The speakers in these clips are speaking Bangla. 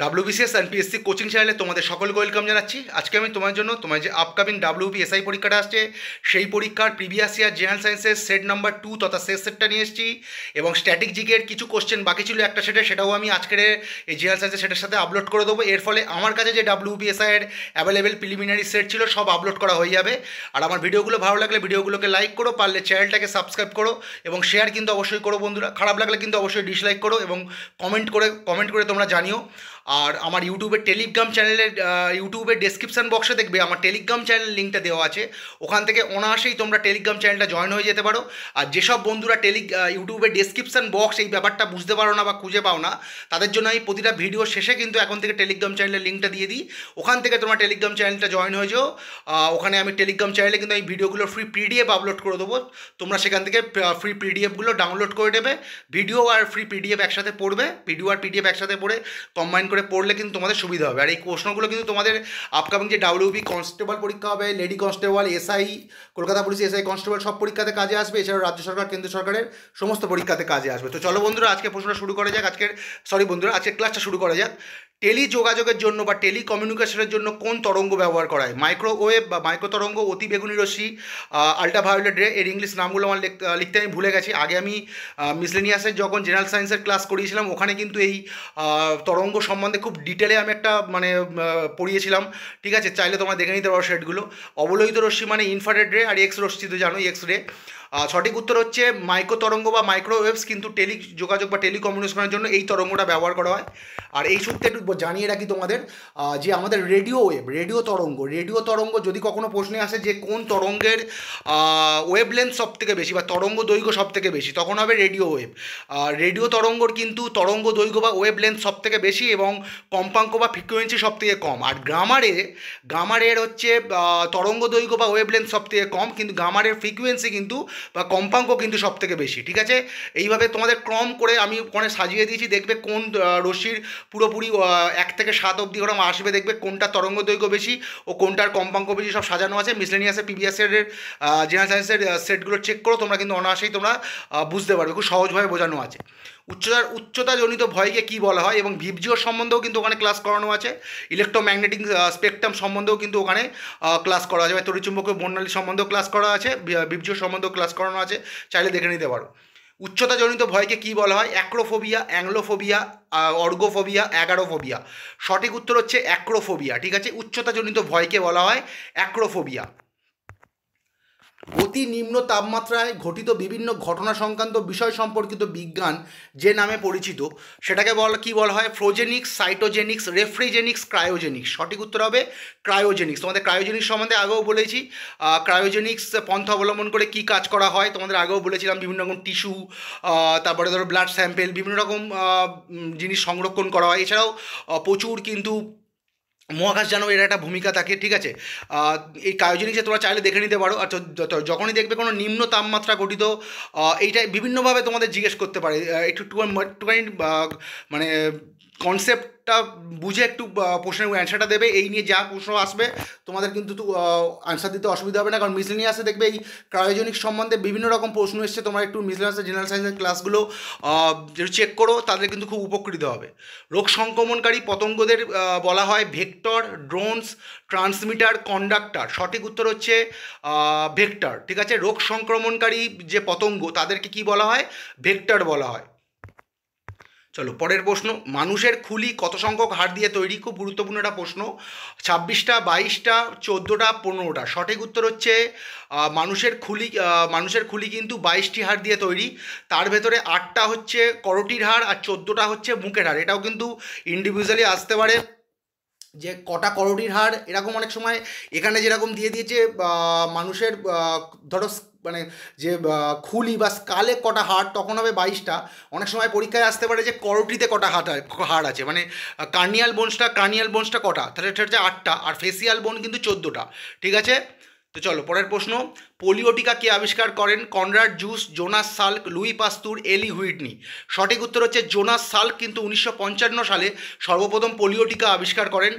ডাব্লিউবিসিএস অ্যান্ড পিএসসি কোচিং চ্যানেলে তোমাদের সকলকে ওয়েলকাম জানাচ্ছি। আজকে আমি তোমার যে আপকামিং ডাব্লিউবিএসআই পরীক্ষাটা আসছে সেই পরীক্ষার প্রিভিয়াস ইয়ার জেনারেল সায়েন্সের সেট নাম্বার 2 তথা শেষ সেটটা নিয়ে এসেছি এবং স্ট্যাটিক জিকের কিছু কোশ্চেন বাকি ছিল একটা সেটে, সেটাও আমি আজকের এই জেনারেল সায়েন্সের সেটের সাথে আপলোড করে দেবো। এর ফলে আমার কাছে যে ডাব্লিউবিএসআই এর অ্যাভেলেবেল প্রিলিমিনারি সেট ছিল সব আপলোড করা হয়ে যাবে। আর আমার ভিডিওগুলো ভালো লাগলে ভিডিওগুলোকে লাইক করো, পারলে চ্যানেলটাকে সাবস্ক্রাইব করো এবং শেয়ার কিন্তু অবশ্যই করো বন্ধুরা। খারাপ লাগলে কিন্তু অবশ্যই ডিসলাইক করো এবং কমেন্ট করে তোমরা জানিও। আর আমার ইউটিউবের টেলিগ্রাম চ্যানেলের ইউটিউবের ডেসক্রিপশান বক্সে দেখবে আমার টেলিগ্রাম চ্যানেল লিঙ্কটা দেওয়া আছে, ওখান থেকে অনায়াসেই তোমরা টেলিগ্রাম চ্যানেলটা জয়েন হয়ে যেতে পারো। আর যেসব বন্ধুরা ইউটিউবের ডেসক্রিপশান বক্স এই ব্যাপারটা বুঝতে পারো না বা খুঁজে পাও না, তাদের জন্য আমি প্রতিটা ভিডিও শেষে কিন্তু এখন থেকে টেলিগ্রাম চ্যানেলের লিঙ্কটা দিয়ে দিই, ওখান থেকে তোমরা টেলিগ্রাম চ্যানেলটা জয়েন হয়ে যাও। ওখানে আমি টেলিগ্রাম চ্যানেলে কিন্তু আমি ভিডিওগুলো ফ্রি পিডিএফ আপলোড করে দেবো, তোমরা সেখান থেকে ফ্রি পিডিএফগুলো ডাউনলোড করে নেবে। ভিডিও আর ফ্রি পিডিএফ একসাথে পড়বে, ভিডিও আর পিডিএফ একসাথে পড়ে কম্বাইন করে পড়লে কিন্তু তোমাদের সুবিধা হবে। আর এই প্রশ্নগুলো কিন্তু তোমাদের আপকামিং যে ডাব্লিউবি কনস্টেবল পরীক্ষা হবে, lady constable, SI, Kolkata police SI constable সব পরীক্ষাতে কাজে আসবে, এছাড়াও রাজ্য সরকার কেন্দ্র সরকারের সমস্ত পরীক্ষাতে কাজে আসবে। তো চলো বন্ধুরা আজকে প্রশ্নটা শুরু করা যাক, আজকের ক্লাসটা শুরু করা যাক। টেলি যোগাযোগের জন্য বা টেলি কমিউনিকেশনের জন্য কোন তরঙ্গ ব্যবহার করা হয়? মাইক্রোওয়েভ বা মাইক্রো তরঙ্গ, অতি বেগুনি রশ্মি, আল্ট্রাভায়োলেট রে। এর ইংলিশ নামগুলো আমার লিখতে আমি ভুলে গেছি। আগে আমি মিসলেনিয়াসের যখন জেনারেল সায়েন্সের ক্লাস করিয়েছিলাম ওখানে কিন্তু এই তরঙ্গ সম্বন্ধে খুব ডিটেলে আমি একটা পড়িয়েছিলাম, ঠিক আছে? চাইলে তোমরা দেখে নিতে পারো সেটগুলো। অবলোহিত রশ্মি মানে ইনফ্রারেড রে, আর এক্স রশ্মি তো জানোই, এক্স রে। সঠিক উত্তর হচ্ছে মাইক্রো তরঙ্গ বা মাইক্রোওয়েভস, কিন্তু টেলি যোগাযোগ বা টেলিকমিউনিকেশনের জন্য এই তরঙ্গটা ব্যবহার করা হয়। আর এই সূত্রে একটু জানিয়ে রাখি তোমাদের যে আমাদের রেডিও তরঙ্গ যদি কখনো প্রশ্নে আসে যে কোন তরঙ্গের ওয়েভলেন্থ সব থেকে বেশি বা তরঙ্গ দৈর্ঘ্য সব থেকে বেশি, তখন হবে রেডিও ওয়েভ। রেডিও তরঙ্গর কিন্তু তরঙ্গ দৈর্ঘ্য বা ওয়েভলেন্থ সব থেকে বেশি এবং কম্পাঙ্ক বা ফ্রিকোয়েন্সি সব থেকে কম। আর গামারের হচ্ছে তরঙ্গ দৈর্ঘ্য বা ওয়েভলেন্থ সব থেকে কম, কিন্তু গামারের ফ্রিকোয়েন্সি কিন্তু বা কম্পাঙ্ক কিন্তু সব থেকে বেশি, ঠিক আছে? এইভাবে তোমাদের ক্রম করে আমি ওখানে সাজিয়ে দিয়েছি, দেখবে কোন রশ্মির পুরোপুরি 1 থেকে 7 অবধি ওরকম আসবে, দেখবে কোনটা তরঙ্গ দৈর্ঘ্য বেশি ও কোনটার কম্পাঙ্ক বেশি, সব সাজানো আছে। মিসলেনিয়াসের পিভিএসের জেনারেল সায়েন্সের সেটগুলো চেক করো, তোমরা কিন্তু অনায়াসেই তোমরা বুঝতে পারবে, খুব সহজভাবে বোঝানো আছে। উচ্চতাজনিত ভয়কে কী বলা হয় এবং ভিবজিওর সম্বন্ধেও কিন্তু ওখানে ক্লাস করানো আছে। ইলেকট্রোম্যাগনেটিক স্পেকট্রাম সম্বন্ধেও কিন্তু ওখানে ক্লাস করা যাবে। তড়িৎচুম্বকীয় বর্ণালী সম্বন্ধেও ক্লাস করা আছে, ভিবজিওর সম্বন্ধেও ক্লাস করানো আছে, চাইলে দেখে নিতে পারো। উচ্চতাজনিত ভয়কে কী বলা হয়? Acrophobia, anglophobia, ergophobia, agoraphobia. সঠিক উত্তর হচ্ছে অ্যাক্রোফোবিয়া, ঠিক আছে? উচ্চতাজনিত ভয়কে বলা হয় অ্যাক্রোফোবিয়া। অতি নিম্ন তাপমাত্রায় ঘটিত বিভিন্ন ঘটনা সংক্রান্ত বিষয় সম্পর্কিত বিজ্ঞান যে নামে পরিচিত সেটাকে কী বলা হয়? ফ্রোজেনিক্স, সাইটোজেনিক্স, রেফ্রিজেনিক্স, ক্রায়োজেনিক্স। সঠিক উত্তর হবে ক্রায়োজেনিক্স। তোমাদের ক্রায়োজেনিক্স সম্বন্ধে আগেও বলেছি। ক্রায়োজেনিক্স পন্থা অবলম্বন করে কী কাজ করা হয় তোমাদের আগেও বলেছিলাম। বিভিন্ন রকম টিস্যু, তারপরে ধরো ব্লাড স্যাম্পেল, বিভিন্ন রকম জিনিস সংরক্ষণ করা হয়। এছাড়াও প্রচুর কিন্তু মহাকাশযানও এর একটা ভূমিকা থাকে, ঠিক আছে? এই ক্রায়োজেনিক্সে তোমরা চাইলে দেখে নিতে পারো। আর যখনই দেখবে কোনো নিম্ন তাপমাত্রা ঘটিত, এইটাই বিভিন্নভাবে তোমাদের জিজ্ঞেস করতে পারে। একটুখানি মানে কনসেপ্টটা বুঝে একটু প্রশ্নের অ্যান্সারটা দেবে, এই নিয়ে যা প্রশ্ন আসবে তোমাদের কিন্তু অ্যান্সার দিতে অসুবিধা হবে না, কারণ মিসলেনিয়াসে দেখবে এই ক্রায়োজেনিক্স সম্বন্ধে বিভিন্ন রকম প্রশ্ন এসছে। তোমরা একটু মিসলেনিয়াসের জেনারেল সায়েন্সের ক্লাসগুলো যদি চেক করো তাদের কিন্তু খুব উপকৃত হবে। রোগ সংক্রমণকারী পতঙ্গদের বলা হয় ভেক্টর, ড্রোনস, ট্রান্সমিটার, কন্ডাক্টর। সঠিক উত্তর হচ্ছে ভেক্টর, ঠিক আছে? রোগ সংক্রমণকারী যে পতঙ্গ তাদেরকে কি বলা হয়? ভেক্টর বলা হয়। চলো পরের প্রশ্ন। মানুষের খুলি কত সংখ্যক হাড় দিয়ে তৈরি? খুব গুরুত্বপূর্ণ একটা প্রশ্ন। 26টা, 22টা, 14টা, 15টা। সঠিক উত্তর হচ্ছে মানুষের খুলি কিন্তু 22টি হাড় দিয়ে তৈরি। তার ভেতরে 8টা হচ্ছে করোটির হাড় আর 14টা হচ্ছে মুখের হাড়। এটাও কিন্তু ইন্ডিভিজুয়ালি আসতে পারে যে কটা করোটির হাড়, এরকম অনেক সময় এখানে যেরকম দিয়ে দিয়েছে মানুষের ধরো মানে যে খুলি বা স্কালে কটা হাড়, তখন হবে 22টা। অনেক সময় পরীক্ষায় আসতে পারে যে করোটিতে কটা হাড় আছে, মানে কার্নিয়াল বোনসটা কটা, তাহলে এটা হচ্ছে 8টা, আর ফেসিয়াল বোন কিন্তু 14টা, ঠিক আছে? তো চলো পরের প্রশ্ন। পোলিও টিকা কে আবিষ্কার করেন? Conrad juice, Jonas Salk, Luis পাস্তুর, এলি হুইটনি। সঠিক উত্তর হচ্ছে জোনাস সাল্ক কিন্তু 1955 সালে সর্বপ্রথম পোলিও টিকা আবিষ্কার করেন।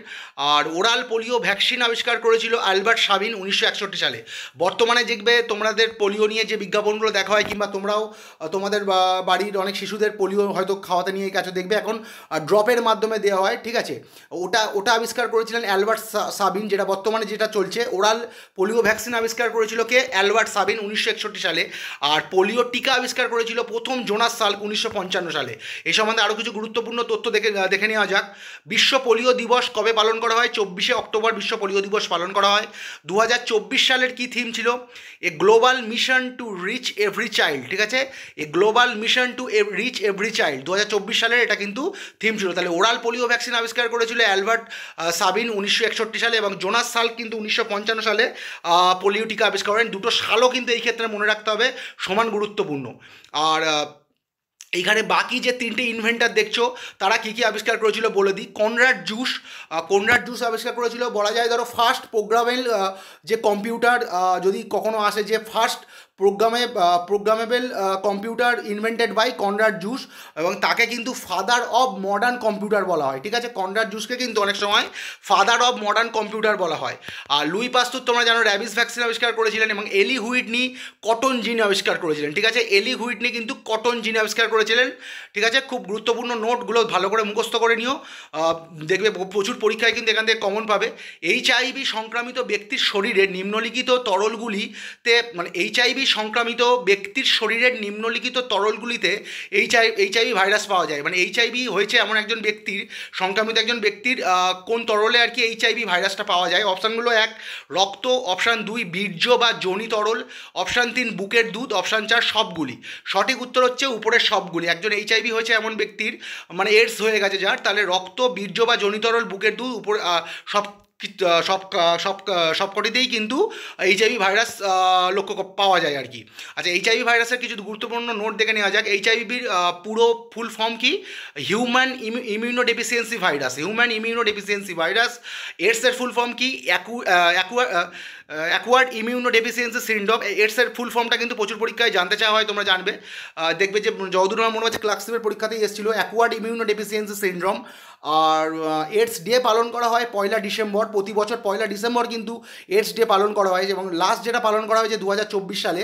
আর ওরাল পোলিও ভ্যাকসিন আবিষ্কার করেছিল অ্যালবার্ট সাবিন 1961 সালে। বর্তমানে দেখবে তোমাদের পোলিও নিয়ে যে বিজ্ঞাপনগুলো দেখা হয়, কিংবা তোমরাও তোমাদের বাড়ির অনেক শিশুদের পোলিও হয়তো খাওয়াতে নিয়ে গেছো, দেখবে এখন ড্রপের মাধ্যমে দেওয়া হয়, ঠিক আছে। ওটা ওটা আবিষ্কার করেছিলেন অ্যালবার্ট সাবিন, যেটা বর্তমানে যেটা চলছে। ওরাল পোলিও ভ্যাকসিন আবিষ্কার করেছিল কে? অ্যালবার্ট সাবিন 1961 সালে। আর পোলিও টিকা আবিষ্কার করেছিল প্রথম জোনাস সাল্ক 1955 সালে। এই সম্বন্ধে আরও কিছু গুরুত্বপূর্ণ তথ্য দেখে নেওয়া যাক। বিশ্ব পোলিও দিবস কবে পালন করা হয়? 24শে অক্টোবর বিশ্ব পোলিও দিবস পালন করা হয়। 2024 সালের কি থিম ছিল? এ global mission to reach every child, ঠিক আছে। এ global mission to reach every child 2024 সালের এটা কিন্তু থিম ছিল। তাহলে ওরাল পোলিও ভ্যাকসিন আবিষ্কার করেছিল অ্যালবার্ট সাবিন 1961 সালে, এবং জোনাস সাল্ক কিন্তু 1955 সালে পোলিও টিকা আবিষ্কার করেন। দুটো সালও কিন্তু এই ক্ষেত্রে মনে রাখতে হবে, সমান গুরুত্বপূর্ণ। আর এইখানে বাকি যে তিনটে ইনভেন্টার দেখছো তারা কী কী আবিষ্কার করেছিল বলে দিই। কনরাড জুস আবিষ্কার করেছিল, বলা যায় ধরো ফার্স্ট প্রোগ্রামেবল যে কম্পিউটার যদি কখনো আসে, যে first programmable computer invented by Konrad Zuse, এবং তাকে কিন্তু ফাদার অফ মডার্ন কম্পিউটার বলা হয়, ঠিক আছে। কনরাড জুসকে কিন্তু অনেক সময় ফাদার অফ মডার্ন কম্পিউটার বলা হয়। আর লুই পাস্তুর তোমরা জানো র্যাবিস ভ্যাকসিন আবিষ্কার করেছিলেন, এবং এলি হুইটনি কটন জিন আবিষ্কার করেছিলেন, ঠিক আছে। এলি হুইটনি কিন্তু কটন জিন আবিষ্কার করেছিলেন, ঠিক আছে। খুব গুরুত্বপূর্ণ নোটগুলো ভালো করে মুখস্থ করে নিও, দেখবে প্রচুর পরীক্ষায় কিন্তু এখান থেকে কমন পাবে। এইচআইভি সংক্রামিত ব্যক্তির শরীরে নিম্নলিখিত তরলগুলিতে, মানে এইচআইভি সংক্রামিত ব্যক্তির শরীরের নিম্নলিখিত তরলগুলিতে এইচআইভি ভাইরাস পাওয়া যায়। মানে এইচআইভি হয়েছে এমন একজন ব্যক্তির, সংক্রামিত একজন ব্যক্তির কোন তরলে আর কি এইচআইভি ভাইরাসটা পাওয়া যায়? অপশানগুলো: 1 রক্ত, অপশান 2 বীর্য বা যোনি তরল, অপশান 3 বুকের দুধ, অপশান 4 সবগুলি। সঠিক উত্তর হচ্ছে উপরের সবগুলি। একজন এইচআইভি হয়েছে এমন ব্যক্তির, মানে এডস হয়ে গেছে যার, তাহলে রক্ত, বীর্য বা যোনি তরল, বুকের দুধ, উপরে সব সবকটিতেই কিন্তু এইচআইভি ভাইরাস লক্ষ্য পাওয়া যায় আর কি। আচ্ছা, এইচআইভি ভাইরাসের কিছু গুরুত্বপূর্ণ নোট দেখে নেওয়া যাক। এইচআইভির পুরো ফুল ফর্ম কি? Human immunodeficiency virus, human immunodeficiency virus. এডসের ফুল ফর্ম কি? Acquired immunodeficiency syndrome. এডসের ফুল ফর্মটা কিন্তু প্রচুর পরীক্ষায় জানতে চাওয়া হয়, তোমরা জানবে। দেখবে যে যতদূর আমার মনে হচ্ছে ক্লার্কশিপের পরীক্ষাতেই এসেছিল অ্যাকুয়ার্ড ইমিউনোডেফিসিয়েন্সি সিন্ড্রোম। আর এডস ডে পালন করা হয় 1 ডিসেম্বর, প্রতি বছর 1 ডিসেম্বর কিন্তু এডস ডে পালন করা হয়। এবং লাস্ট যেটা পালন করা হয়েছে 2024 সালে,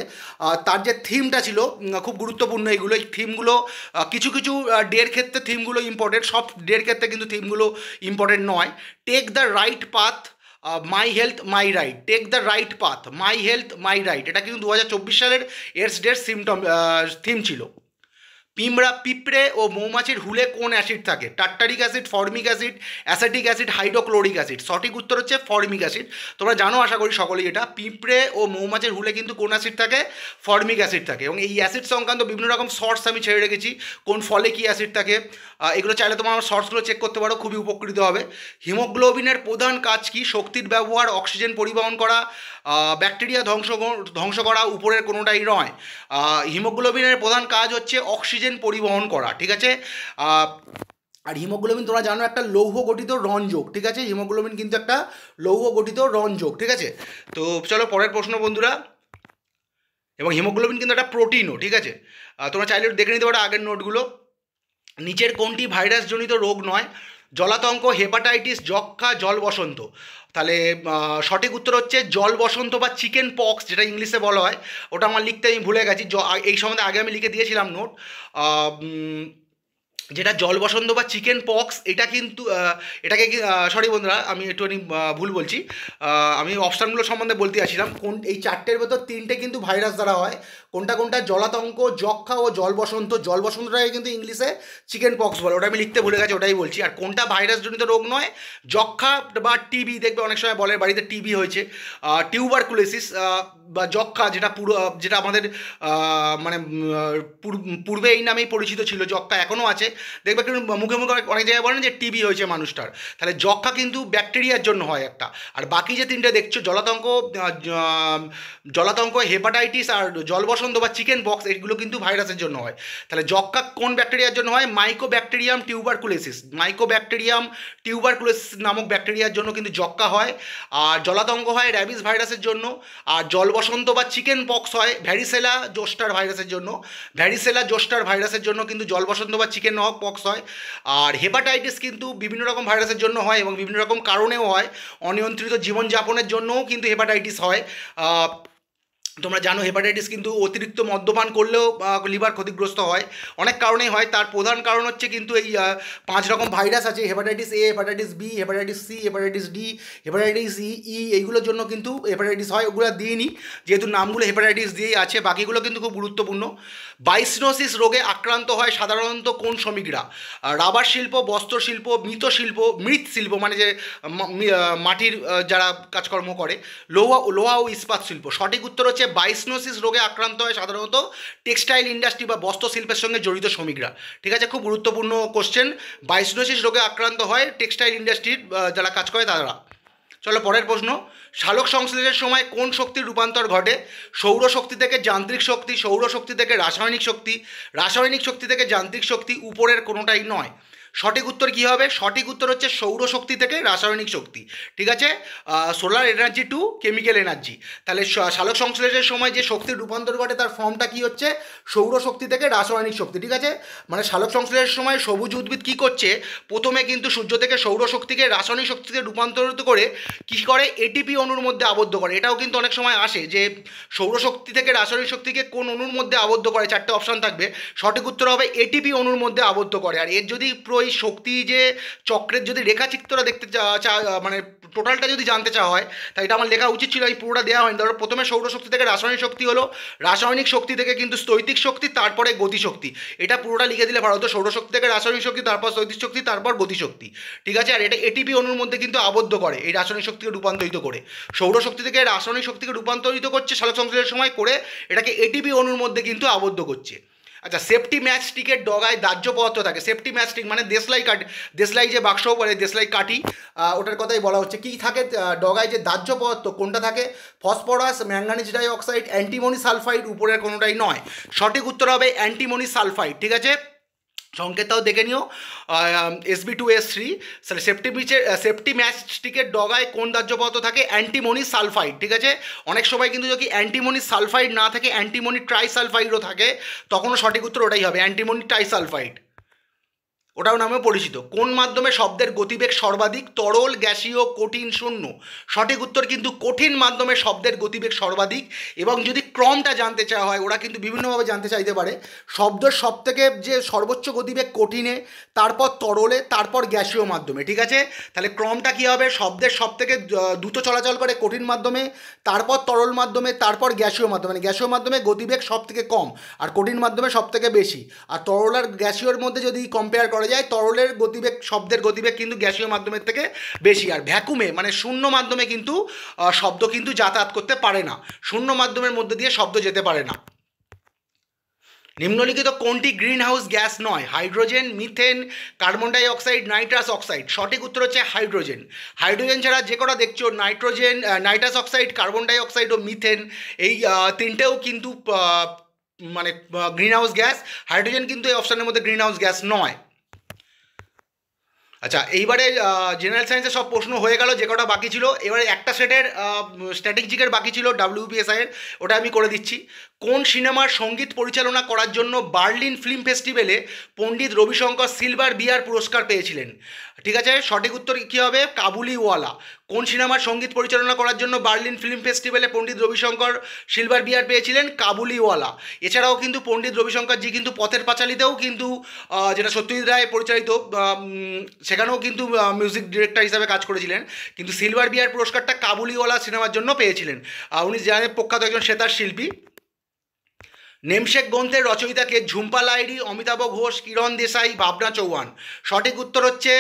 তার যে থিমটা ছিল খুব গুরুত্বপূর্ণ। এগুলো এই থিমগুলো কিছু কিছু ডের ক্ষেত্রে থিমগুলো ইম্পর্টেন্ট, সব ডের ক্ষেত্রে কিন্তু থিমগুলো ইম্পর্টেন্ট নয়। Take the right path, my health my right. Take the right path, my health my right, এটা কিন্তু 2024 সালের এডস ডের থিম ছিল। পিঁপড়ে ও মৌমাছির হুলে কোন অ্যাসিড থাকে? Tartaric acid, formic acid, acetic acid, hydrochloric acid. সঠিক উত্তর হচ্ছে ফর্মিক অ্যাসিড। তোমরা জানো আশা করি সকলেই এটা। পিঁপড়ে ও মৌমাছির হুলে কিন্তু কোন অ্যাসিড থাকে? ফর্মিক অ্যাসিড থাকে। এবং এই অ্যাসিড সংক্রান্ত বিভিন্ন রকম শর্টস আমি ছেড়ে রেখেছি, কোন ফলে কী অ্যাসিড থাকে, এগুলো চাইলে তোমার আমার শর্টসগুলো চেক করতে পারো, খুবই উপকৃত হবে। হিমোগ্লোবিনের প্রধান কাজ কি? শক্তির ব্যবহার, অক্সিজেন পরিবহন করা, ব্যাকটেরিয়া ধ্বংস করা, উপরের কোনোটাই নয়। হিমোগ্লোবিনের প্রধান কাজ হচ্ছে অক্সিজেন পরিবহন করা, ঠিক আছে। আর হিমোগ্লোবিন তোমরা জানো একটা লৌহ গঠিত রঞ্জক, ঠিক আছে। হিমোগ্লোবিন কিন্তু একটা লৌহ গঠিত রঞ্জক, ঠিক আছে। তো চলো পরের প্রশ্ন বন্ধুরা। এবং হিমোগ্লোবিন কিন্তু একটা প্রোটিনও, ঠিক আছে। তোমরা চাইলে দেখে নিতে পারো আগের নোটগুলো। নিচের কোনটি ভাইরাসজনিত রোগ নয়? জলাতঙ্ক, হেপাটাইটিস, যক্ষ্মা, জল বসন্ত। তাহলে সঠিক উত্তর হচ্ছে জল বসন্ত বা চিকেন পক্স, যেটা ইংলিশে বলা হয়। ওটা আমার লিখতে আমি ভুলে গেছি, এই সম্বন্ধে আগে আমি লিখে দিয়েছিলাম নোট। যেটা জল বসন্ত বা চিকেন পক্স, এটা কিন্তু এটাকে সরি বন্ধুরা, আমি একটুখানি ভুল বলছি। আমি অপশানগুলো সম্বন্ধে বলতে যাচ্ছিলাম। এই চারটের ভেতর তিনটে কিন্তু ভাইরাস দ্বারা হয়। কোনটা? জলাতঙ্ক, যক্ষা ও জল বসন্ত। জল বসন্তটাকে কিন্তু ইংলিশে চিকেন পক্স বলে, ওটা আমি লিখতে ভুলে গেছি, ওটাই বলছি। আর কোনটা ভাইরাসজনিত রোগ নয়? যক্ষা বা টিবি, দেখবে অনেক সময় বলে বাড়িতে টিবি হয়েছে। টিউবারকুলোসিস বা যক্ষা, যেটা আমাদের মানে পূর্বে এই নামেই পরিচিত ছিল, যক্ষা এখনও আছে। দেখবে কিন্তু মুখে মুখে অনেক জায়গায় বলেন যে টিবি হয়েছে মানুষটার। তাহলে যক্ষা কিন্তু ব্যাকটেরিয়ার জন্য হয় একটা। আর বাকি যে তিনটে দেখছো, জলাতঙ্ক, হেপাটাইটিস আর জল বসন্ত, বসন্ত বা চিকেন বক্স এগুলো কিন্তু ভাইরাসের জন্য হয়। তাহলে যক্কা কোন ব্যাকটেরিয়ার জন্য হয়? মাইকোব্যাকটেরিয়াম টিউবারকুলোসিস, মাইকোব্যাকটেরিয়াম টিউবারকুলোসিস নামক ব্যাকটেরিয়ার জন্য কিন্তু যক্কা হয়। আর জলাতঙ্ক হয় র্যাবিস ভাইরাসের জন্য। আর জল বসন্ত বা চিকেন পক্স হয় ভ্যারিসেলা জোস্টার ভাইরাসের জন্য, ভ্যারিসেলা জোস্টার ভাইরাসের জন্য কিন্তু জল বসন্ত বা চিকেন পক্স হয়। আর হেপাটাইটিস কিন্তু বিভিন্ন রকম ভাইরাসের জন্য হয় এবং বিভিন্ন রকম কারণেও হয়। অনিয়ন্ত্রিত জীবনযাপনের জন্যও কিন্তু হেপাটাইটিস হয়। তোমরা জানো হেপাটাইটিস কিন্তু অতিরিক্ত মদ্যপান করলেও লিভার ক্ষতিগ্রস্ত হয়, অনেক কারণেই হয়। তার প্রধান কারণ হচ্ছে কিন্তু এই 5 রকম ভাইরাস আছে, hepatitis A, hepatitis B, hepatitis C, hepatitis D, hepatitis E, এইগুলোর জন্য কিন্তু হেপাটাইটিস হয়। ওগুলো দিইনি যেহেতু নামগুলো হেপাটাইটিস দিয়েই আছে, বাকিগুলো কিন্তু খুব গুরুত্বপূর্ণ। বাইসনোসিস রোগে আক্রান্ত হয় সাধারণত কোন শ্রমিকরা? রাবার শিল্প, বস্ত্র শিল্প, মৃৎ শিল্প মানে যে মাটির যারা কাজকর্ম করে, লোহা ও ইস্পাত শিল্প। সঠিক উত্তর হচ্ছে বাইসনোসিস রোগে আক্রান্ত হয় সাধারণত টেক্সটাইল ইন্ডাস্ট্রি বা বস্ত্র শিল্পের সঙ্গে জড়িত শ্রমিকরা। ঠিক আছে, খুব গুরুত্বপূর্ণ কোশ্চেন। বাইসনোসিস রোগে আক্রান্ত হয় টেক্সটাইল ইন্ডাস্ট্রির যারা কাজ করে তারা। চলো পরের প্রশ্ন, সালোক সংশ্লেষের সময় কোন শক্তির রূপান্তর ঘটে? সৌরশক্তি থেকে যান্ত্রিক শক্তি, সৌরশক্তি থেকে রাসায়নিক শক্তি, রাসায়নিক শক্তি থেকে যান্ত্রিক শক্তি, উপরের কোনোটাই নয়। সঠিক উত্তর কী হবে? সঠিক উত্তর হচ্ছে সৌরশক্তি থেকে রাসায়নিক শক্তি। ঠিক আছে, solar energy two chemical energy. তাহলে সালোক সংশ্লেষের সময় যে শক্তির রূপান্তর ঘটে তার ফর্মটা কী হচ্ছে? সৌরশক্তি থেকে রাসায়নিক শক্তি। ঠিক আছে, মানে সালোক সংশ্লেষের সময় সবুজ উদ্ভিদ কী করছে? প্রথমে কিন্তু সূর্য থেকে সৌরশক্তিকে রাসায়নিক শক্তিতে রূপান্তরিত করে কী করে? এটিপি অণুর মধ্যে আবদ্ধ করে। এটাও কিন্তু অনেক সময় আসে যে সৌরশক্তি থেকে রাসায়নিক শক্তিকে কোন অণুর মধ্যে আবদ্ধ করে, 4টে অপশান থাকবে। সঠিক উত্তর হবে এটিপি অণুর মধ্যে আবদ্ধ করে। আর এর যদি এই শক্তি যে চক্রের যদি রেখাচিত্রটা দেখতে মানে টোটালটা যদি জানতে চাওয়া হয়, তাই এটা আমার লেখা উচিত ছিল, এই পুরোটা দেওয়া হয়নি। ধরো প্রথমে সৌরশক্তি থেকে রাসায়নিক শক্তি হলো, রাসায়নিক শক্তি থেকে কিন্তু স্থৈতিক শক্তি, তারপরে গতিশক্তি। এটা পুরোটা লিখে দিলে ভালো হতো, সৌরশক্তি থেকে রাসায়নিক শক্তি, তারপর স্থৈতিক শক্তি, তারপর গতিশক্তি। ঠিক আছে, আর এটা এটিপি অণুর মধ্যে কিন্তু আবদ্ধ করে এই রাসায়নিক শক্তিকে রূপান্তরিত করে। সৌরশক্তি থেকে রাসায়নিক শক্তিকে রূপান্তরিত করছে সালোক সংশ্লেষের সময় করে, এটাকে এটিপি অণুর মধ্যে কিন্তু আবদ্ধ করছে। আচ্ছা, সেফটি ম্যাচ স্টিকের ডগায় দাহ্য পদার্থ থাকে। সেফটি ম্যাচ স্টিক মানে দেশলাই যে বাক্স বলে, দেশলাই কাঠি, ওটার কথাই বলা হচ্ছে। কী থাকে ডগায় যে দাহ্য পদার্থ, কোনটা থাকে? Phosphorus, manganese die oxide, antimony sulphide, উপরের কোনোটাই নয়। সঠিক উত্তর হবে অ্যান্টিমনি সালফাইড। ঠিক আছে, সংকেতটাও দেখে নিও, Sb2S3। সেফটি ম্যাচ স্টিকের ডগায় কোন দাহ্য পদার্থ থাকে? Antimony sulphide. ঠিক আছে, অনেক সময় কিন্তু যদি অ্যান্টিমনি সালফাইড না থাকে, অ্যান্টিমনি ট্রাইসালফাইডও থাকে, তখনও সঠিক উত্তর ওটাই হবে, অ্যান্টিমনি ট্রাইসালফাইড, ওটাও নামে পরিচিত। কোন মাধ্যমে শব্দের গতিবেগ সর্বাধিক? তরল, গ্যাসীয়, কঠিন, শূন্য। সঠিক উত্তর কিন্তু কঠিন মাধ্যমে শব্দের গতিবেগ সর্বাধিক। এবং যদি ক্রমটা জানতে চাওয়া হয়, ওরা কিন্তু বিভিন্নভাবে জানতে চাইতে পারে। শব্দের সব থেকে যে সর্বোচ্চ গতিবেগ কঠিনে, তারপর তরলে, তারপর গ্যাসীয় মাধ্যমে। ঠিক আছে, তাহলে ক্রমটা কী হবে? শব্দের সব থেকে দ্রুত চলাচল করে কঠিন মাধ্যমে, তারপর তরল মাধ্যমে, তারপর গ্যাসীয় মাধ্যমে। মানে গ্যাসীয় মাধ্যমে গতিবেগ সব থেকে কম, আর কঠিন মাধ্যমে সব থেকে বেশি। আর তরল আর গ্যাসীয়র মধ্যে যদি কম্পেয়ার করা যায়, তরলের গতিবেগ, শব্দের গতিবেগ কিন্তু গ্যাসীয় মাধ্যমের থেকে বেশি। আর ভ্যাকুমে মানে শূন্য মাধ্যমে কিন্তু শব্দ কিন্তু যাতায়াত করতে পারে না, শূন্য মাধ্যমের মধ্যে দিয়ে শব্দ যেতে পারে না। নিম্নলিখিত কোনটি গ্রিন হাউস গ্যাস নয়? Hydrogen, methane, carbon die oxide, nitrous oxide. সঠিক উত্তর হচ্ছে হাইড্রোজেন। হাইড্রোজেন ছাড়া যে কটা দেখছো, nitrogen, nitrous oxide, carbon die oxide ও মিথেন, এই তিনটেও কিন্তু মানে গ্রিন হাউস গ্যাস। হাইড্রোজেন কিন্তু এই অপশানের মধ্যে গ্রিন হাউস গ্যাস নয়। আচ্ছা, এইবারে জেনারেল সায়েন্সের সব প্রশ্ন হয়ে গেল, যে কটা বাকি ছিল। এবারে একটা সেটের স্ট্র্যাটেজিকের বাকি ছিল WPSI-এর, ওটা আমি করে দিচ্ছি। কোন সিনেমার সঙ্গীত পরিচালনা করার জন্য বার্লিন ফিল্ম ফেস্টিভ্যালে পণ্ডিত রবিশঙ্কর সিলভার বিয়ার পুরস্কার পেয়েছিলেন? ঠিক আছে, সঠিক উত্তর কী হবে? কাবুলিওয়ালা। কোন সিনেমার সঙ্গীত পরিচালনা করার জন্য বার্লিন ফিল্ম ফেস্টিভ্যালে পণ্ডিত রবিশঙ্কর সিলভার বিয়ার পেয়েছিলেন? কাবুলিওয়ালা। এছাড়াও কিন্তু পণ্ডিত রবিশঙ্করজি কিন্তু পথের পাঁচালীতেও কিন্তু, যেটা সত্যজিৎ রায় পরিচালিত, সেখানেও কিন্তু মিউজিক ডিরেক্টর হিসাবে কাজ করেছিলেন। কিন্তু সিলভার বিয়ার পুরস্কারটা কাবুলিওয়ালা সিনেমার জন্য পেয়েছিলেন। উনি জানেন প্রখ্যাত একজন সেতার শিল্পী। নেমসেক গ্রন্থের রচয়িতাকে? ঝুম্পা লাহিড়ী, অমিতাভ ঘোষ, কিরণ দেশাই, ভাবনা চৌহান। সঠিক উত্তর হচ্ছে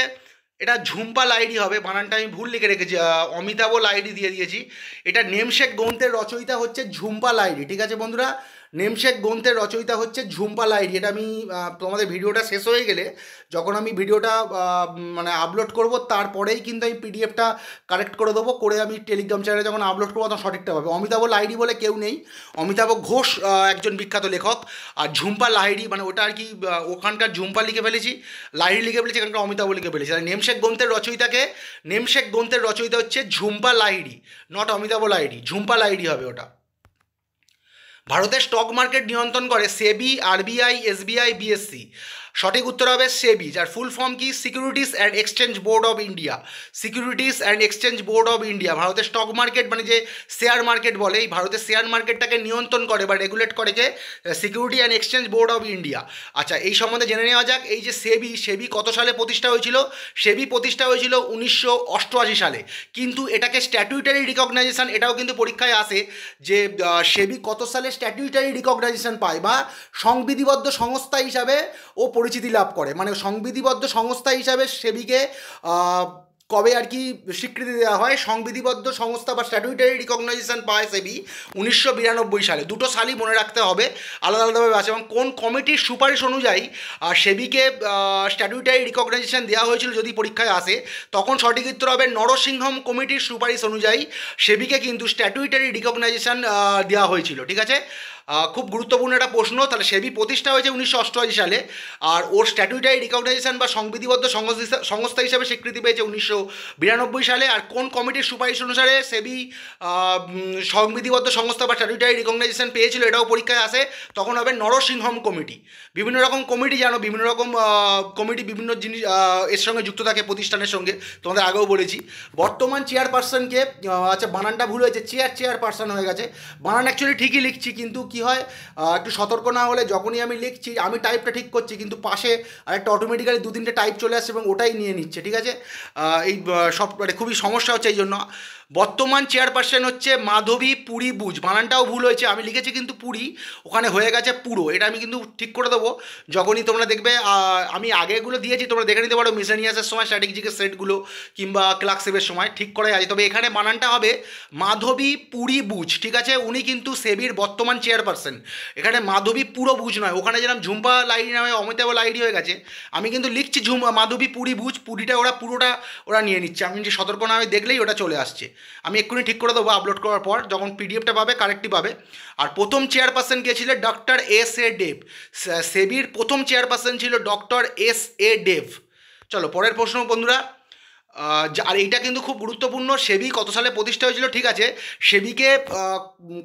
এটা ঝুম্পা লাহিড়ী হবে, বানানটা আমি ভুল লিখে রেখেছি, অমিতাভ লাহিড়ী দিয়ে দিয়েছি। এটা নেমসেক গ্রন্থের রচয়িতা হচ্ছে ঝুম্পা লাহিড়ী। ঠিক আছে বন্ধুরা, নেমসেক গ্রন্থের রচয়িতা হচ্ছে ঝুম্পা লাহিড়ী। এটা আমি তোমাদের ভিডিওটা শেষ হয়ে গেলে, যখন আমি ভিডিওটা মানে আপলোড করব তারপরেই কিন্তু আমি পিডিএফটা কারেক্ট করে দেবো, করে আমি টেলিগ্রাম চ্যানেলে যখন আপলোড করবো তখন সঠিকটা পাবে। অমিতাভ লাহিড়ী বলে কেউ নেই, অমিতাভ ঘোষ একজন বিখ্যাত লেখক, আর ঝুম্পা লাহিড়ী মানে ওটা আর কি ওখানকার ঝুম্পা লিখে ফেলেছি, লাহিড়ী লিখে ফেলেছি, এখানকার অমিতাভ লিখে ফেলেছি। আর নেমসেক গ্রন্থের রচয়িতা হচ্ছে ঝুম্পা লাহিড়ী, নট অমিতাভ লাহিড়ী, ঝুম্পা লাহিড়ী হবে ওটা। ভারতের স্টক মার্কেট নিয়ন্ত্রণ করে সেবি, আরবিআই, এসবিআই, বিএসসি। সঠিক উত্তর হবে সেবি, যার ফুল ফর্ম কি? Securities and exchange board of India. Securities and exchange board of India ভারতের স্টক মার্কেট মানে যে শেয়ার মার্কেট বলে, এই ভারতের শেয়ার মার্কেটটাকে নিয়ন্ত্রণ করে বা রেগুলেট করে কে? Security and exchange board of India. আচ্ছা, এই সম্বন্ধে জেনে নেওয়া যাক। এই যে সেবি কত সালে প্রতিষ্ঠা হয়েছিল? সেবি প্রতিষ্ঠা হয়েছিল 1988 সালে, কিন্তু এটাকে স্ট্যাটিউটারি রিকগনাইজেশন, এটাও কিন্তু পরীক্ষায় আসে যে সেবি কত সালে স্ট্যাটিউটারি রিকগনাইজেশন পায় বা সংবিধিবদ্ধ সংস্থা হিসাবে ও পরিচিতি লাভ করে, মানে সংবিধিবদ্ধ সংস্থা হিসাবে সেবিকে কবে আর কি স্বীকৃতি দেওয়া হয়? সংবিধিবদ্ধ সংস্থা বা স্ট্যাটিউটারি রিকগনাইজেশন পায় সেবি 1992 সালে। দুটো সালই মনে রাখতে হবে, আলাদা আলাদাভাবে আছে। এবং কোন কমিটির সুপারিশ অনুযায়ী সেবিকে স্ট্যাটিউটারি রিকগনাইজেশন দেওয়া হয়েছিল যদি পরীক্ষায় আসে, তখন সঠিক উত্তর হবে নরসিংহম কমিটির সুপারিশ অনুযায়ী সেবিকে কিন্তু স্ট্যাটিউটারি রিকগনাইজেশন দেওয়া হয়েছিল। ঠিক আছে, খুব গুরুত্বপূর্ণ একটা প্রশ্ন। তাহলে সেবি প্রতিষ্ঠা হয়েছে 1988 সালে, আর ওর স্ট্যাটিউটারি রিকগনাইজেশন বা সংবিধিবদ্ধ সংস্থা হিসাবে স্বীকৃতি পেয়েছে 1992 সালে। আর কোন কমিটির সুপারিশ অনুসারে সেবি সংবিধিবদ্ধ সংস্থা বা স্ট্যাটিউটারি রিকগনাইজেশন পেয়েছিল, এটাও পরীক্ষায় আসে, তখন হবে নরসিংহম কমিটি। বিভিন্ন রকম কমিটি জানো, বিভিন্ন রকম কমিটি বিভিন্ন জিনিস এর সঙ্গে যুক্ত থাকে প্রতিষ্ঠানের সঙ্গে, তোমাদের আগেও বলেছি। বর্তমান চেয়ারপারসনকে, আচ্ছা বানানটা ভুল হয়েছে, চেয়ারপারসন হয়ে গেছে। বানান অ্যাকচুয়ালি ঠিকই লিখছি, কিন্তু কি হয় একটু সতর্ক না হলে যখনই আমি লিখছি, আমি টাইপটা ঠিক করছি কিন্তু পাশে আরেকটা অটোমেটিক্যালি 2-3টে টাইপ চলে আসছে এবং ওটাই নিয়ে নিচ্ছে। ঠিক আছে, এই সব মানে খুবই সমস্যা হচ্ছে এই জন্য। বর্তমান চেয়ারপারসন হচ্ছে মাধবী পুরী বুজ। বানানটাও ভুল হয়েছে, আমি লিখেছি কিন্তু পুরী, ওখানে হয়ে গেছে পুরো। এটা আমি কিন্তু ঠিক করে দেবো যখনই তোমরা দেখবে। আমি আগেগুলো দিয়েছি, তোমরা দেখে নিতে পারো মিসেনিয়াসের সময়, স্ট্র্যাটেজিকের সেটগুলো কিংবা ক্লার্কশিপের সময় ঠিক করাই আছে। তবে এখানে বানানটা হবে মাধবী পুরী বুজ। ঠিক আছে, উনি কিন্তু সেবির বর্তমান চেয়ারপারসন। এখানে মাধবী পুরো বুজ নয়, ওখানে যেরকম ঝুম্পা লাহিড়ী নামে অমিতাভ লাহিড়ী হয়ে গেছে, আমি কিন্তু লিখছি মাধবী পুরী বুজ, পুরীটা পুরোটা ওরা নিয়ে নিচ্ছে। আমি যে সতর্ক না হয়ে দেখলেই ওটা চলে আসছে। আমি এক্ষুনি ঠিক করে দেবো আপলোড করার পর, যখন পিডিএফটা পাবে কারেক্টই পাবে। আর প্রথম চেয়ারপারসন কে ছিল? Doctor SA. দেব। সেবির প্রথম চেয়ারপারসন ছিল ডক্টর এস.এ. দেব। চলো পরের প্রশ্ন বন্ধুরা। আর এইটা কিন্তু খুব গুরুত্বপূর্ণ। সেবি কত সালে প্রতিষ্ঠা হয়েছিল? ঠিক আছে, সেবিকে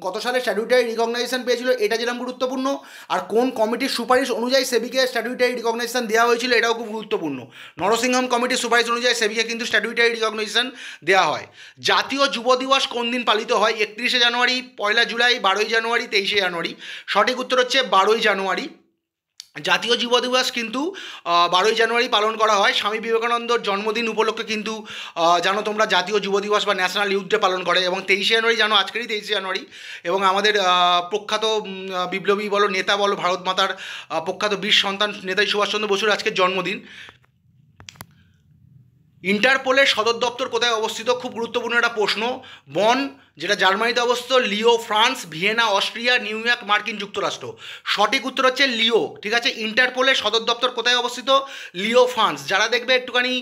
কত সালে স্ট্যাটিউটারি রিকগনাইজেশন পেয়েছিল এটা যেরকম গুরুত্বপূর্ণ, আর কোন কমিটির সুপারিশ অনুযায়ী সেবিকে স্ট্যাটিউটারি রিকগনাইজেশন দেওয়া হয়েছিল এটাও খুব গুরুত্বপূর্ণ। নরসিংহম কমিটির সুপারিশ অনুযায়ী সেবিকে কিন্তু স্ট্যাটিউটারি রিকগনাইজেশন দেওয়া হয়। জাতীয় যুব দিবস কোন দিন পালিত হয়? 31শে জানুয়ারি, 1লা জুলাই, 12ই জানুয়ারি, 23শে জানুয়ারি। সঠিক উত্তর হচ্ছে 12ই জানুয়ারি। জাতীয় যুব দিবস কিন্তু 12ই জানুয়ারি পালন করা হয়। স্বামী বিবেকানন্দর জন্মদিন উপলক্ষে কিন্তু জানো তোমরা জাতীয় যুব দিবস বা ন্যাশনাল ইউথ ডে পালন করে। এবং 23শে জানুয়ারি জানো, আজকেরই 23শে জানুয়ারি। এবং আমাদের প্রখ্যাত বিপ্লবী বলো, নেতা বলো, ভারত মাতার প্রখ্যাত বীর সন্তান নেতাজি সুভাষচন্দ্র বসুর আজকের জন্মদিন। ইন্টারপোলের সদর দপ্তর কোথায় অবস্থিত? খুব গুরুত্বপূর্ণ একটা প্রশ্ন। বন, যেটা জার্মানিতে অবস্থিত, Lyon France, Vienna Austria, New York মার্কিন যুক্তরাষ্ট্র। সঠিক উত্তর হচ্ছে লিও। ঠিক আছে, ইন্টারপোলের সদর দপ্তর কোথায় অবস্থিত? Lyon France. যারা দেখবে একটুখানি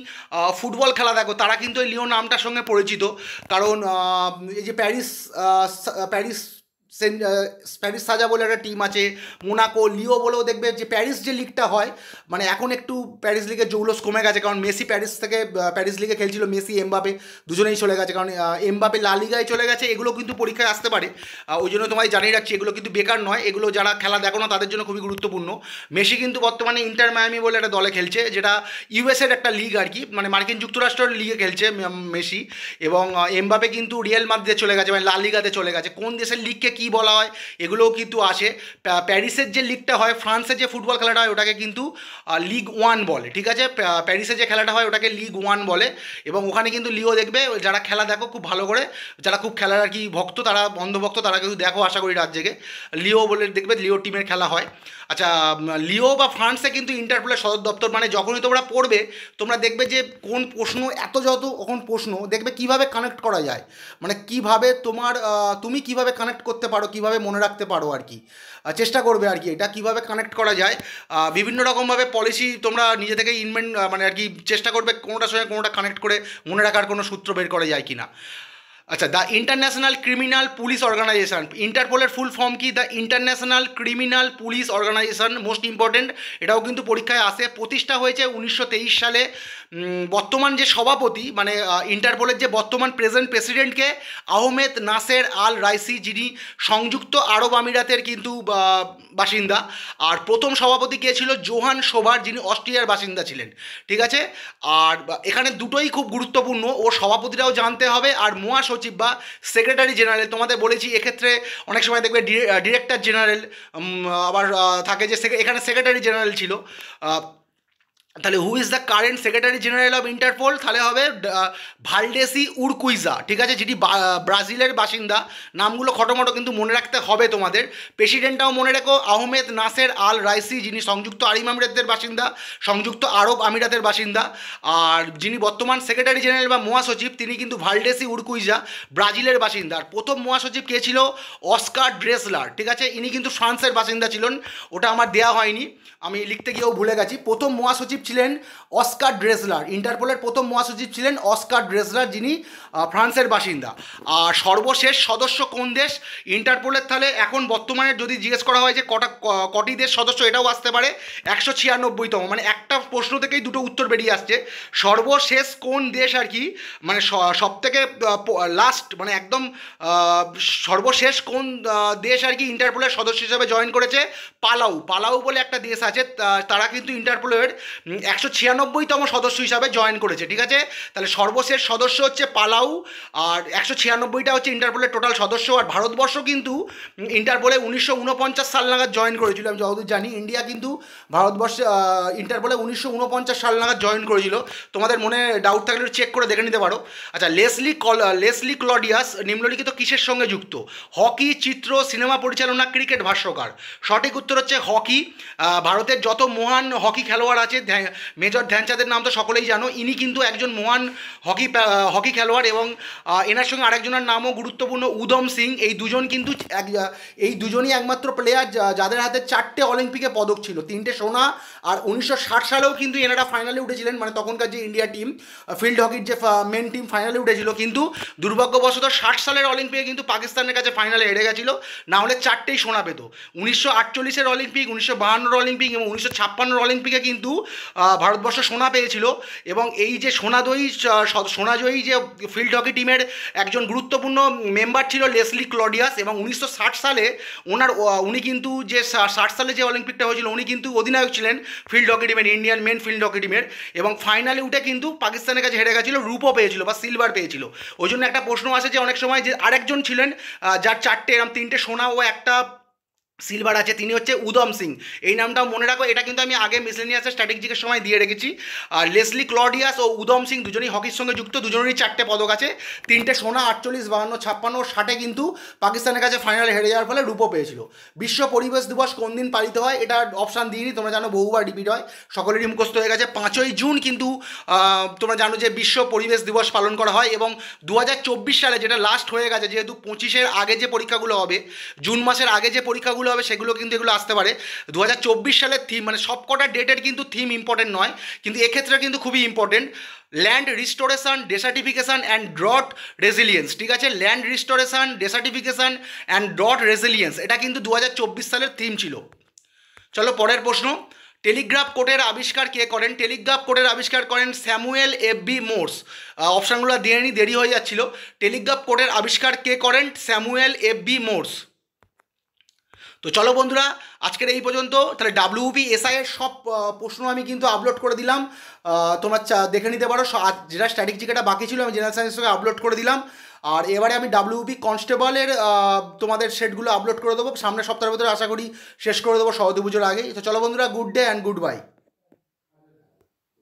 ফুটবল খেলা দেখো তারা কিন্তু এই লিও নামটার সঙ্গে পরিচিত, কারণ এই যে প্যারিস প্যারিস সাজা বলে একটা টিম আছে, মোনাকো, লিও বলেও দেখবে যে প্যারিস যে লিগটা হয়, মানে এখন একটু প্যারিস লিগের জৌলস কমে গেছে, কারণ মেসি প্যারিস লিগে খেলছিল, মেসি এমবাপে দুজনেই চলে গেছে, কারণ এমবাপে লা লিগায় চলে গেছে। এগুলো কিন্তু পরীক্ষায় আসতে পারে, ওই জন্য তোমায় জানিয়ে রাখছি, এগুলো কিন্তু বেকার নয়, এগুলো যারা খেলা দেখো না তাদের জন্য খুবই গুরুত্বপূর্ণ। মেসি কিন্তু বর্তমানে ইন্টার মায়ামি বলে একটা দলে খেলছে, যেটা ইউএসের একটা লিগ আর কি, মানে মার্কিন যুক্তরাষ্ট্রের লিগে খেলছে মেসি। এবং এমবাপে কিন্তু রিয়াল মাদ্রিদে চলে গেছে, মানে লা লিগাতে চলে গেছে। কোন দেশের লিগকে কী বলা হয় এগুলোও কিন্তু আসে। প্যারিসের যে লিগটা হয়, ফ্রান্সের যে ফুটবল খেলাটা হয় ওটাকে কিন্তু লিগ 1 বলে। ঠিক আছে, প্যারিসে যে খেলাটা হয় ওটাকে লিগ 1 বলে। এবং ওখানে কিন্তু লিও দেখবে, যারা খেলা দেখো খুব ভালো করে, যারা খুব খেলার আর কি ভক্ত, তারা অন্ধভক্ত, তারা কিন্তু দেখো আশা করি রাত জেগে, লিও বলে দেখবে লিও টিমের খেলা হয়। আচ্ছা, লিও বা ফ্রান্সে কিন্তু ইন্টারপোলের সদর দপ্তর, মানে যখনই তোমরা পড়বে তোমরা দেখবে যে কোন প্রশ্ন যখন প্রশ্ন দেখবে কিভাবে কানেক্ট করা যায়, মানে কিভাবে তুমি কিভাবে কানেক্ট করতে করতে পারো, কীভাবে মনে রাখতে পারো আর কি, চেষ্টা করবে আর কি এটা কীভাবে কানেক্ট করা যায়। বিভিন্ন রকমভাবে পলিসি তোমরা নিজে থেকে ইনভেন্ট মানে আর কি চেষ্টা করবে কোনোটার সঙ্গে কোনোটা কানেক্ট করে মনে রাখার কোনো সূত্র বের করা যায় কি না। আচ্ছা, the international criminal police organisation, ইন্টারপোলের ফুল ফর্ম কি? The international criminal police organisation, most important, এটাও কিন্তু পরীক্ষায় আসে। প্রতিষ্ঠা হয়েছে 1923 সালে। বর্তমান যে সভাপতি মানে ইন্টারপোলের যে বর্তমান প্রেজেন্ট প্রেসিডেন্টকে আহমেদ নাসের আল রাইসি, যিনি সংযুক্ত আরব আমিরাতের কিন্তু বাসিন্দা। আর প্রথম সভাপতি কে ছিল? জোহান সোভার, যিনি অস্ট্রিয়ার বাসিন্দা ছিলেন। ঠিক আছে, আর এখানে দুটোই খুব গুরুত্বপূর্ণ, ও সভাপতিরাও জানতে হবে আর মহাসচিব বা সেক্রেটারি জেনারেল, তোমাদের বলেছি এক্ষেত্রে অনেক সময় দেখবে ডিরেক্টর জেনারেল আবার থাকে যে এখানে সেক্রেটারি জেনারেল ছিল। তাহলে who is the current secretary general of Interpol? তাহলে হবে ভালডেসি উরকুইজা। ঠিক আছে, যেটি ব্রাজিলের বাসিন্দা। নামগুলো খটোমটো কিন্তু মনে রাখতে হবে তোমাদের। প্রেসিডেন্টটাও মনে রেখো, আহমেদ নাসের আল রাইসি, যিনি সংযুক্ত আরব আমিরাতের বাসিন্দা, সংযুক্ত আরব আমিরাতের বাসিন্দা। আর যিনি বর্তমান সেক্রেটারি জেনারেল বা মহাসচিব, তিনি কিন্তু ভালডেসি উরকুইজা, ব্রাজিলের বাসিন্দা। আর প্রথম মহাসচিব কে ছিল? Oscar Dressler. ঠিক আছে, ইনি কিন্তু ফ্রান্সের বাসিন্দা ছিলেন, ওটা আমার দেওয়া হয়নি, আমি লিখতে গিয়েও ভুলে গেছি। প্রথম মহাসচিব ছিলেন অস্কার ড্রেসলার, ইন্টারপোলের প্রথম মহাসচিব ছিলেন অস্কার ড্রেসলার, যিনি ফ্রান্সের বাসিন্দা। আর সর্বশেষ সদস্য কোন দেশ ইন্টারপোলের? তাহলে এখন বর্তমানে যদি জিজ্ঞেস করা হয় যে কটি দেশ সদস্য, এটাও আসতে পারে 196তম, মানে একটা প্রশ্ন থেকেই দুটো উত্তর বেরিয়ে আসছে। সর্বশেষ কোন দেশ আর কি, মানে সব থেকে লাস্ট মানে একদম সর্বশেষ কোন দেশ আর কি ইন্টারপোলের সদস্য হিসেবে জয়েন করেছে? পালাউ বলে একটা দেশ আছে, তারা কিন্তু ইন্টারপোলের 196তম সদস্য হিসাবে জয়েন করেছে। ঠিক আছে, তাহলে সর্বশেষ সদস্য হচ্ছে পালাউ, আর 196টা হচ্ছে ইন্টারপোলের টোটাল সদস্য। আর ভারতবর্ষ কিন্তু ইন্টারপোলে 1949 সাল নাগাদ জয়েন করেছিল, আমি যতদূর জানি। ইন্ডিয়া কিন্তু ভারতবর্ষে ইন্টারপোলে 1949 সাল নাগাদ জয়েন করেছিল। তোমাদের মনে ডাউট থাকলে চেক করে দেখে নিতে পারো। আচ্ছা, লেসলি ক্লডিয়াস নিম্নলিখিত কিসের সঙ্গে যুক্ত? হকি, চিত্র, সিনেমা পরিচালনা, ক্রিকেট ভাষ্যকার। সঠিক উত্তর হচ্ছে হকি। ভারতের যত মহান হকি খেলোয়াড় আছে, মেজর ধ্যানচাঁদের নাম তো সকলেই জানো, ইনি কিন্তু একজন মহান হকি খেলোয়াড়। এবং এনার সঙ্গে আরেকজনের নামও গুরুত্বপূর্ণ, উদম সিং। এই দুজনই একমাত্র প্লেয়ার যাদের হাতে 4টে অলিম্পিকে পদক ছিল, 3টে সোনা। আর 1960 সালেও কিন্তু এনারা ফাইনালে উঠেছিলেন, মানে তখনকার যে ইন্ডিয়া টিম ফিল্ড হকির যে মেন টিম ফাইনালে উঠেছিল। কিন্তু দুর্ভাগ্যবশত 60 সালের অলিম্পিকে কিন্তু পাকিস্তানের কাছে ফাইনালে হেরে গেছিলো, না হলে 4টেই সোনা পেত। 1948-এর অলিম্পিক, 1952-এর অলিম্পিক এবং 1956-এর অলিম্পিকে কিন্তু ভারতবর্ষ সোনা পেয়েছিল। এবং এই যে সোনাজয়ী যে ফিল্ড হকি টিমের একজন গুরুত্বপূর্ণ মেম্বার ছিল লেসলি ক্লডিয়াস। এবং 1960 সালে উনি কিন্তু যে 60 সালে যে অলিম্পিকটা হয়েছিল, উনি কিন্তু অধিনায়ক ছিলেন ফিল্ড হকি টিমের, ইন্ডিয়ান মেন ফিল্ড হকি টিমের। এবং ফাইনালে উঠে কিন্তু পাকিস্তানের কাছে হেরে গেছিলো, রূপও পেয়েছিল বা সিলভার পেয়েছিল। ওই জন্য একটা প্রশ্ন আছে যে অনেক সময় যে আরেকজন ছিলেন যার 4টে এরকম 3টে সোনা ও একটা সিলভার আছে, তিনি হচ্ছে উদম সিং। এই নামটাও মনে রাখো, এটা কিন্তু আমি আগে মিসলেনিয়াসের স্ট্র্যাটেজিকের সময় দিয়ে রেখেছি। আর লেসলি ক্লডিয়াস ও উদম সিং দুজনেই হকির সঙ্গে যুক্ত, দুজনেরই 4টে পদক আছে, 3টে সোনা, 48, 52, 56 ও 60-এ কিন্তু পাকিস্তানের কাছে ফাইনালে হেরে যাওয়ার ফলে রূপও পেয়েছিল। বিশ্ব পরিবেশ দিবস কোন দিন পালিত হয়? এটা অপশান দিইনি, তোমরা জানো বহুবার রিপিট হয়, সকলেরই মুখস্থ হয়ে গেছে। 5ই জুন কিন্তু তোমরা জানো যে বিশ্ব পরিবেশ দিবস পালন করা হয়। এবং 2024 সালে যেটা লাস্ট হয়ে গেছে, যেহেতু 25-এর আগে যে পরীক্ষাগুলো হবে, জুন মাসের আগে যে পরীক্ষাগুলো হবে, সেগুলো কিন্তু এগুলো আসতে পারে। 2024 সালের থিম, মানে সব কটা ডেটের কিন্তু থিম ইম্পর্টেন্ট নয়, কিন্তু এক্ষেত্রে কিন্তু খুবই important. Land restoration, desertification and drought resilience. ঠিক আছে, land restoration, desertification and drought resilience, এটা কিন্তু 2024 সালের থিম ছিল। চলো পরের প্রশ্ন। টেলিগ্রাফ কোডের আবিষ্কার কে করেন? টেলিগ্রাফ কোডের আবিষ্কার করেন স্যামুয়েল এফ.বি. মোর্স। অপশানগুলো দিয়ে নি, দেরি হয়ে যাচ্ছিল। টেলিগ্রাফ কোডের আবিষ্কার কে করেন? Samuel FB. মোর্স। তো চলো বন্ধুরা, আজকের এই পর্যন্ত। তাহলে WBSI এর সব প্রশ্ন আমি কিন্তু আপলোড করে দিলাম, তোমরা দেখে নিতে পারো। যেটা স্ট্র্যাটেজিকটা বাকি ছিল আমি জেনারেল সায়েন্সকে আপলোড করে দিলাম। আর এবারে আমি WB কনস্টেবলের তোমাদের সেটগুলো আপলোড করে দেবো সামনের সপ্তাহের ভিতরে, আশা করি শেষ করে দেবো সরস্বতী পুজোর আগেই। তো চলো বন্ধুরা, good day and good bye.